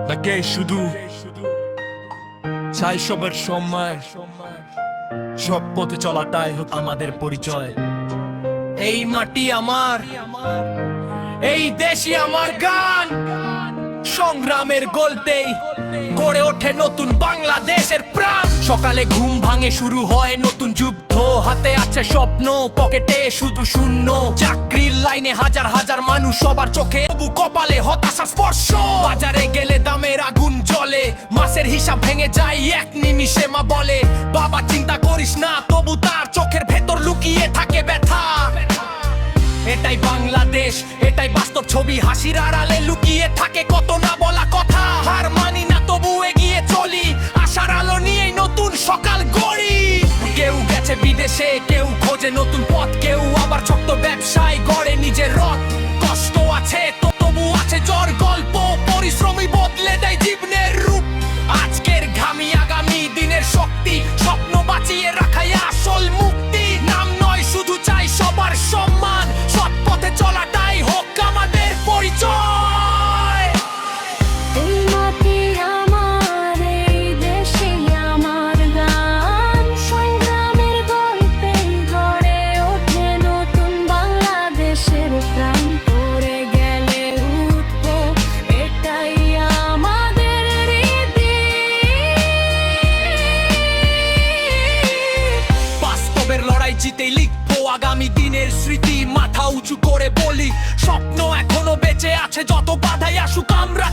তাকে শুধু চাই সবার সময়, সব পথে চলাটাই হোক আমাদের পরিচয়। এই মাটি আমার, এই দেশই আমার গান, সংগ্রামের গল্পেই গড়ে ওঠে নতুন বাংলাদেশের প্রাণ। সকালে ঘুম ভাঙে, শুরু হয় নতুন যুদ্ধ, হাতে আছে স্বপ্ন, পকেটে শুধু শূন্য। চাকরির লাইনে হাজার হাজার মানুষ, সবার চোখে তবু কপালে হতাশা স্পর্শ। বাজারে গেলে দামের আগুন জ্বলে, মাসের হিসাব ভেঙে যায় এক নিমিষে। মা বলে বাবা চিন্তা করিস না, তবু তার চোখের ভেতর লুকিয়ে থাকে ব্যথা। এটাই বাংলাদেশ, এটাই বাস্তব ছবি, হাসির আড়ালে লুকিয়ে থাকে কত না বলা কথা। হার মানি না, তবু এগিয়ে চলি, আশার আলো নিয়ে নতুন সকাল গড়ি। কেউ গেছে বিদেশে, কেউ খোঁজে নতুন পথ, কেউ আবার ছোট্ট ব্যবসায় গড়ে নিজের রথ। কষ্ট আছে তো তবু আছে জ্বর গল্প, পরিশ্রমী বদলে দেয় জীবনের রূপ। আজকের ঘামি আগামী দিনের শক্তি, স্বপ্ন বাঁচিয়ে রাখাই আসল মুক্তি। নাম নয় শুধু চাই সবার সম্মান, সৎ পথে চলাটাই হোক আমাদের পরিচয়। এই মাটি আমার, এই দেশে আমার গান, সংগ্রামের গল্পে গড়ে ওঠে নতুন বাংলাদেশের প্রাণ। পড়ে গেলে উঠবো, এটাই আমাদের রীতি। বাস্তবের লড়াই জিতেই লিখবো আগামী দিনের স্মৃতি। মাথা উঁচু করে বলি, স্বপ্ন এখনো বেঁচে আছে, যত বাধাই আসুক আমরা